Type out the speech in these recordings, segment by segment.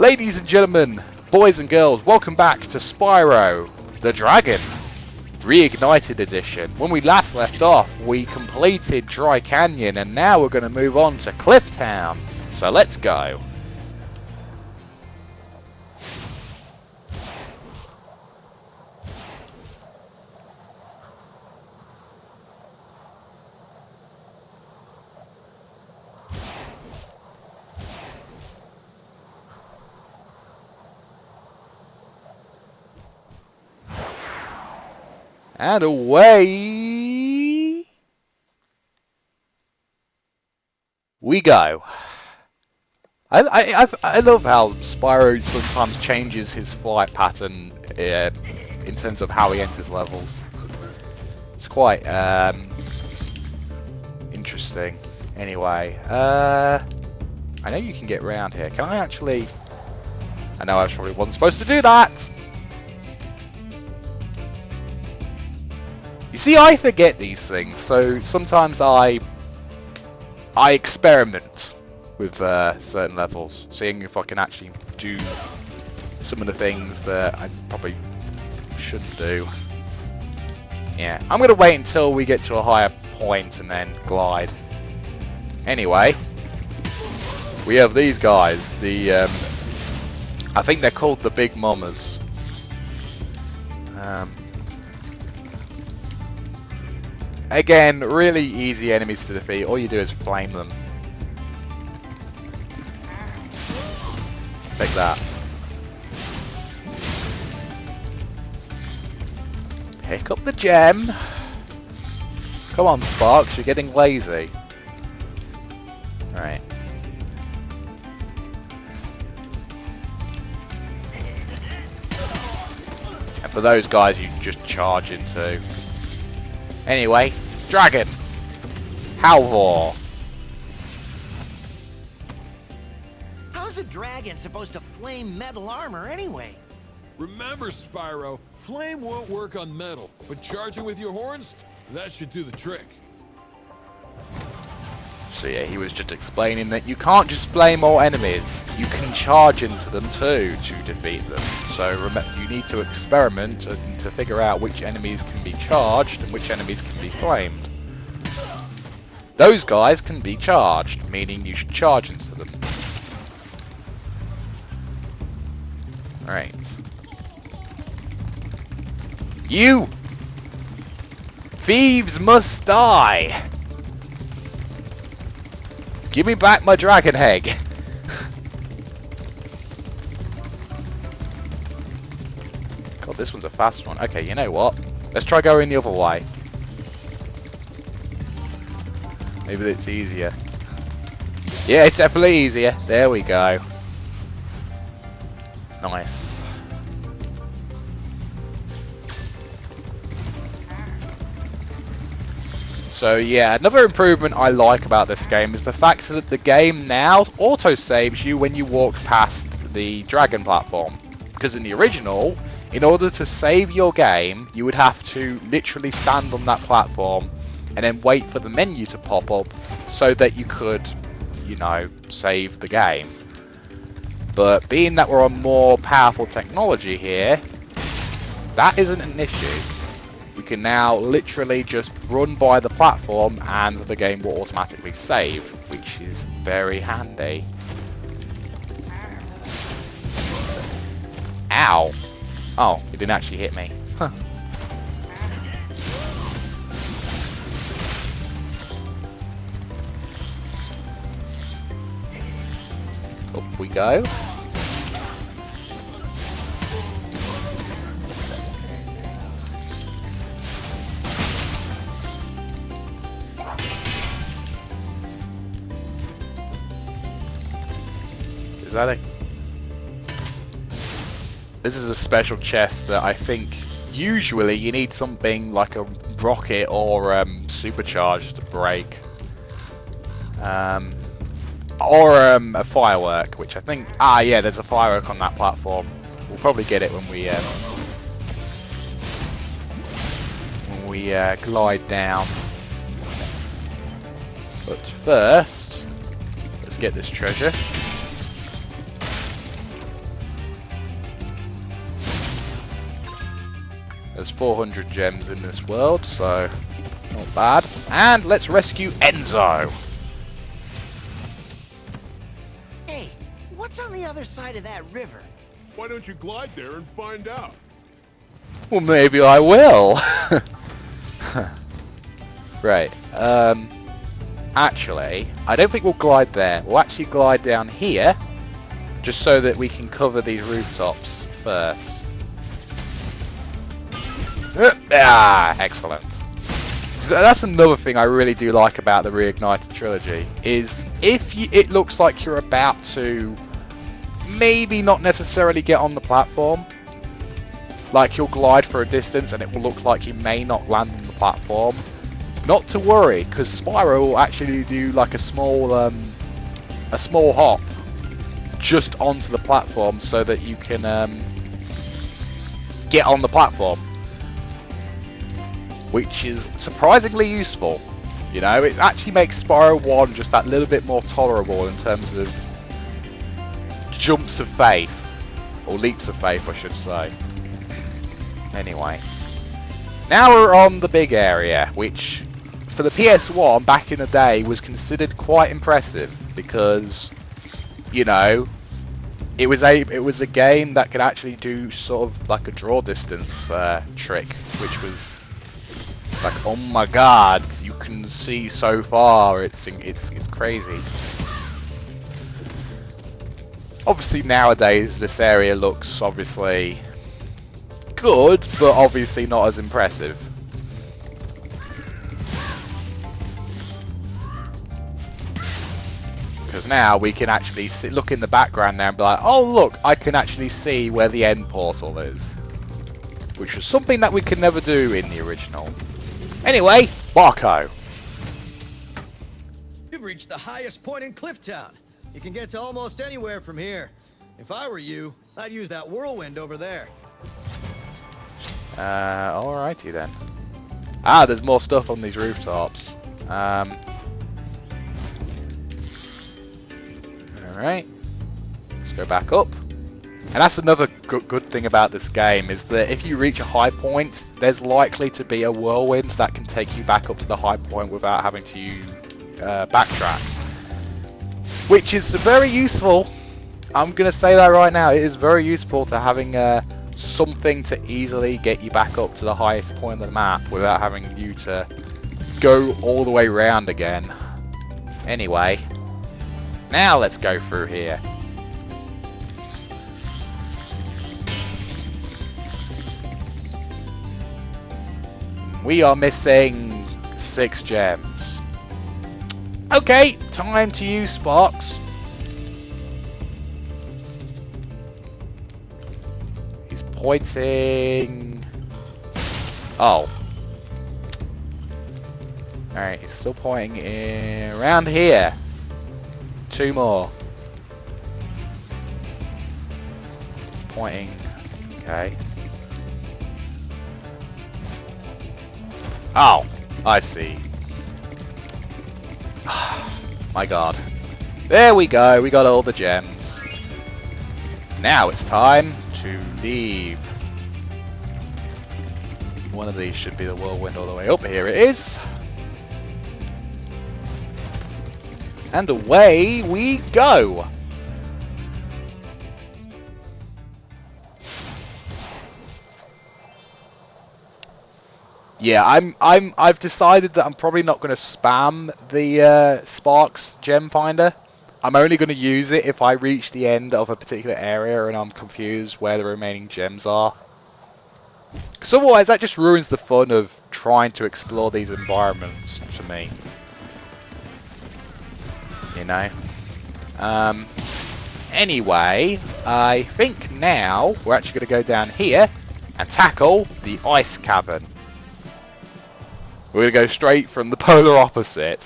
Ladies and gentlemen, boys and girls, welcome back to Spyro, the Dragon, Reignited Edition. When we last left off, we completed Dry Canyon, and now we're going to move on to Cliff Town. So let's go. And away we go. I love how Spyro sometimes changes his flight pattern in terms of how he enters levels. It's quite interesting. Anyway, I know you can get around here. Can I actually? I know I probably wasn't supposed to do that. You see, I forget these things, so sometimes I experiment with certain levels, seeing if I can actually do some of the things that I probably shouldn't do. Yeah, I'm gonna wait until we get to a higher point and then glide. Anyway, we have these guys. The I think they're called the Big Mamas. Again, really easy enemies to defeat. All you do is flame them. Take that. Pick up the gem. Come on, Sparks, you're getting lazy. Right. And for those guys, you just charge into. Anyway, Dragon! Halvor! How's a dragon supposed to flame metal armor anyway? Remember, Spyro, flame won't work on metal, but charging with your horns, that should do the trick. So yeah, he was just explaining that you can't just flame all enemies, you can charge into them too to defeat them. So you need to experiment to figure out which enemies can be charged and which enemies can be flamed. Those guys can be charged, meaning you should charge into them. Alright. You! Thieves must die! Give me back my dragon egg! God, this one's a fast one. Okay, you know what? Let's try going the other way. Maybe it's easier. Yeah, it's definitely easier. There we go. Nice. So yeah, another improvement I like about this game is the fact that the game now auto-saves you when you walk past the dragon platform. Because in the original, in order to save your game, you would have to literally stand on that platform and then wait for the menu to pop up so that you could, you know, save the game. But being that we're on more powerful technology here, that isn't an issue. We can now literally just run by the platform and the game will automatically save, which is very handy. Ow! Oh, it didn't actually hit me. Huh. Up we go. Is that it? This is a special chest that I think usually you need something like a rocket or supercharge to break. Or a firework, which I think... Ah, yeah, there's a firework on that platform. We'll probably get it when we glide down. But first, let's get this treasure. There's 400 gems in this world, so not bad. And let's rescue Enzo. Hey, what's on the other side of that river? Why don't you glide there and find out? Well, maybe I will. Right. Actually, I don't think we'll glide there. We'll actually glide down here, just so that we can cover these rooftops first. Excellent. That's another thing I really do like about the Reignited trilogy, is if it looks like you're about to maybe not necessarily get on the platform, like you'll glide for a distance and it will look like you may not land on the platform, not to worry, because Spyro will actually do like a small hop just onto the platform so that you can get on the platform, which is surprisingly useful. You know, it actually makes Spyro 1 just that little bit more tolerable in terms of jumps of faith, or leaps of faith I should say. Anyway, now we're on the big area, which for the PS1 back in the day was considered quite impressive, because, you know, it was a game that could actually do sort of like a draw distance trick, which was like, oh my god, you can see so far. It's crazy. Obviously nowadays this area looks obviously good, but obviously not as impressive. Because now we can actually look in the background now and be like, oh look, I can actually see where the end portal is. Which was something that we could never do in the original. Anyway, Marco. You've reached the highest point in Clifftown. You can get to almost anywhere from here. If I were you, I'd use that whirlwind over there. Alrighty then. Ah, there's more stuff on these rooftops. Alright. Let's go back up. And that's another good thing about this game, is that if you reach a high point, there's likely to be a whirlwind that can take you back up to the high point without having to backtrack. Which is very useful. I'm going to say that right now. It is very useful to having something to easily get you back up to the highest point of the map without having you to go all the way round again. Anyway, now let's go through here. We are missing 6 gems. Okay, time to use sparks. He's pointing. Oh. Alright, he's still pointing around here. 2 more. He's pointing. Okay. Oh, I see. My god. There we go, we got all the gems. Now it's time to leave. One of these should be the whirlwind all the way up. Here it is. And away we go. Yeah, I've decided that I'm probably not going to spam the Sparks gem finder. I'm only going to use it if I reach the end of a particular area and I'm confused where the remaining gems are. Because otherwise that just ruins the fun of trying to explore these environments for me. You know? Anyway, I think now we're actually going to go down here and tackle the ice cavern. We're going to go straight from the polar opposite.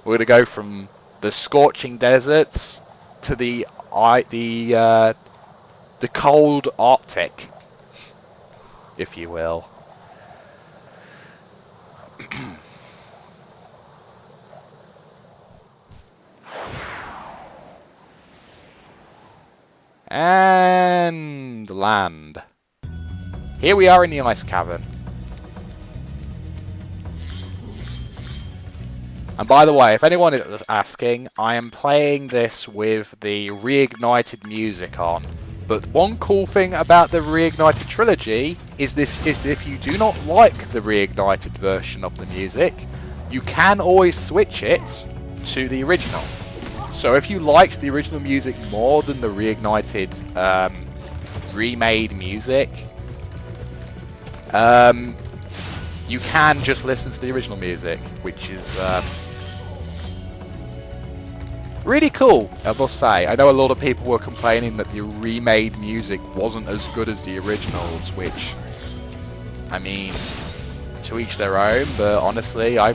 We're going to go from the scorching deserts to the cold Arctic, if you will. And land. Here we are in the ice cavern. And by the way, if anyone is asking, I am playing this with the Reignited music on. But one cool thing about the Reignited trilogy is if you do not like the Reignited version of the music, you can always switch it to the original. So if you liked the original music more than the Reignited remade music, you can just listen to the original music, which is really cool, I must say. I know a lot of people were complaining that the remade music wasn't as good as the originals, which, I mean, to each their own. But honestly, I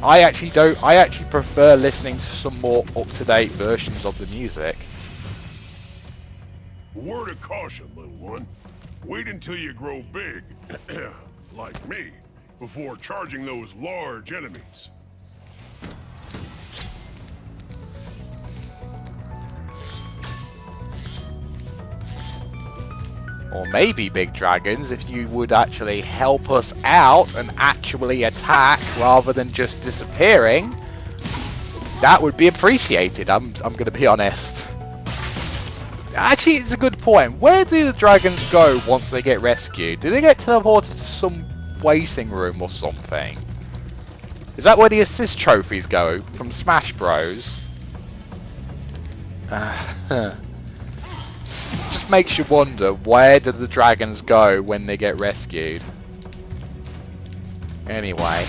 actually prefer listening to some more up-to-date versions of the music. Word of caution, little one. Wait until you grow big, like me, before charging those large enemies. Or maybe big dragons, if you would actually help us out and actually attack rather than just disappearing. That would be appreciated, I'm going to be honest. Actually, it's a good point. Where do the dragons go once they get rescued? Do they get teleported to some waiting room or something? Is that where the assist trophies go from Smash Bros? Just makes you wonder, where do the dragons go when they get rescued? Anyway,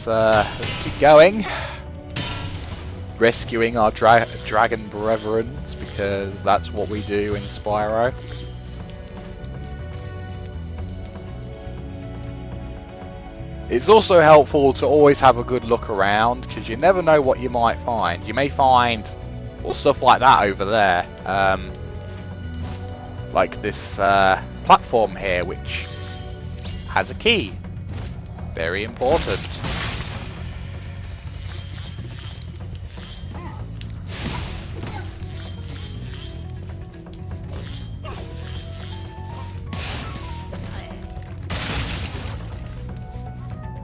let's keep going, rescuing our dragon brethren, because that's what we do in Spyro. It's also helpful to always have a good look around, because you never know what you might find. You may find, well, stuff like that over there. Like this platform here, which has a key. Very important.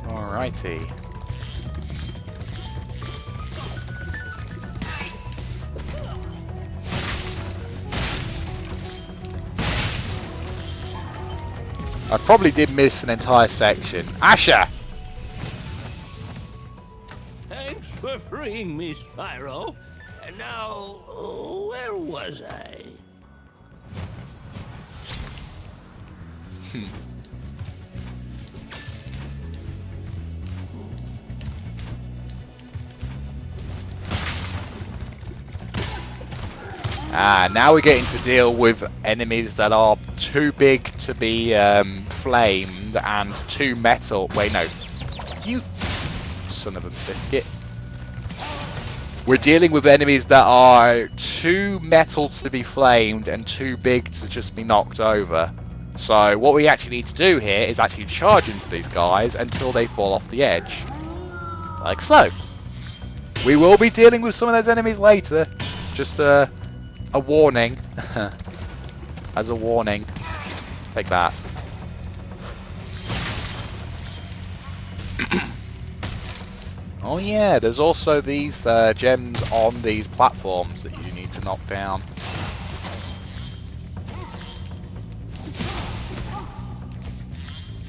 Alrighty. I probably did miss an entire section. Asher! Thanks for freeing me, Spyro. And now, where was I? Now we're getting to deal with enemies that are too big to be flamed and too metal. Wait, no. You son of a biscuit. We're dealing with enemies that are too metal to be flamed and too big to just be knocked over. So what we actually need to do here is actually charge into these guys until they fall off the edge. Like so. We will be dealing with some of those enemies later. Just a warning. As a warning. Take that. Oh yeah, there's also these gems on these platforms that you need to knock down.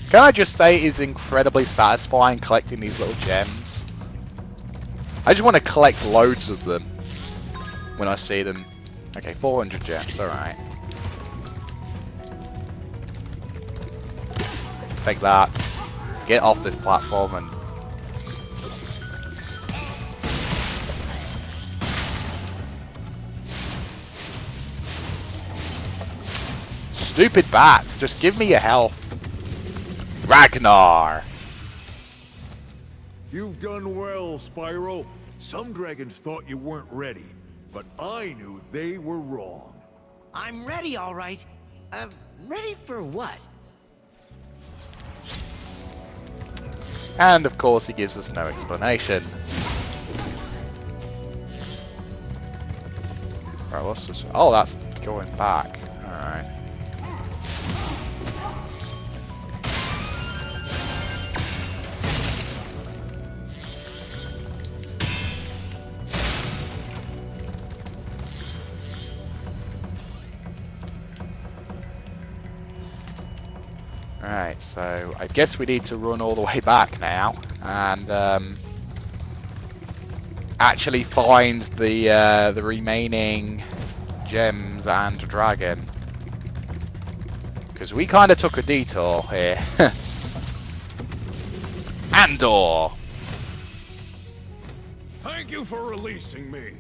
Can I just say it is incredibly satisfying collecting these little gems? I just want to collect loads of them when I see them. Okay, 400 gems, alright. Take that. Get off this platform and... Stupid bats, just give me your health. Ragnar! You've done well, Spyro. Some dragons thought you weren't ready, but I knew they were wrong. I'm ready, all right. Ready for what? And of course he gives us no explanation. Right, what's this? Oh, that's going back. Alright. Right, so I guess we need to run all the way back now and actually find the remaining gems and dragon, because we kind of took a detour here. Andor. Thank you for releasing me.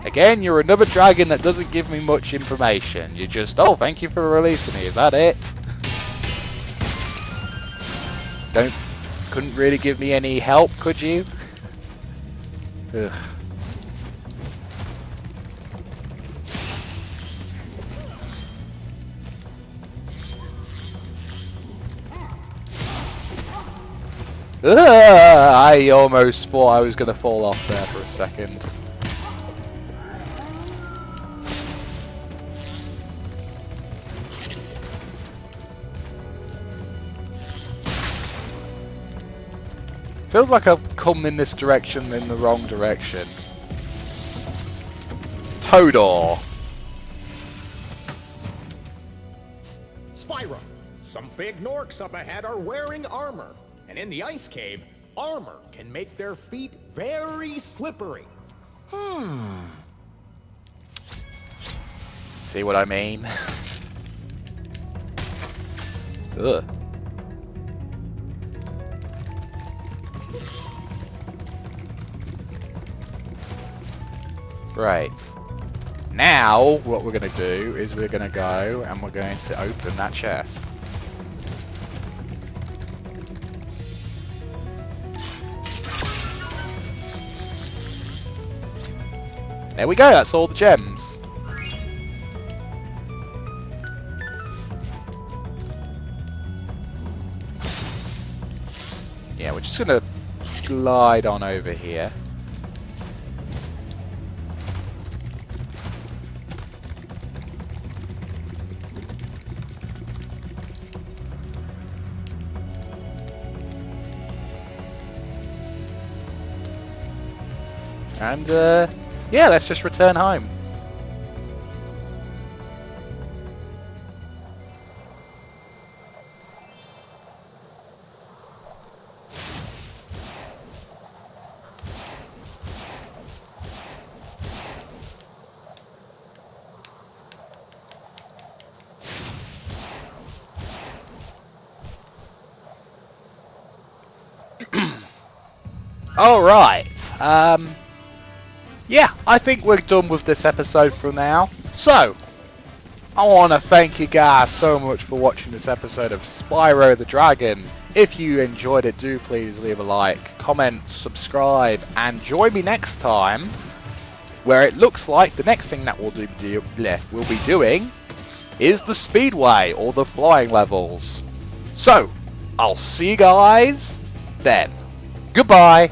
Again, you're another dragon that doesn't give me much information. You just, oh, thank you for releasing me. Is that it? Couldn't really give me any help, could you? Ugh. I almost thought I was going to fall off there for a second. Feels like I've come in this direction in the wrong direction. Todor. Spyro, some big Norks up ahead are wearing armor. And in the ice cave, armor can make their feet very slippery. See what I mean? Ugh. Right. Now, what we're going to do is we're going to go and we're going to open that chest. There we go, that's all the gems. Yeah, we're just going to slide on over here. And, yeah, let's just return home. Alright, yeah, I think we're done with this episode for now. So, I want to thank you guys so much for watching this episode of Spyro the Dragon. If you enjoyed it, do please leave a like, comment, subscribe, and join me next time, where it looks like the next thing that we'll be doing is the Speedway, or the flying levels. So, I'll see you guys then. Goodbye!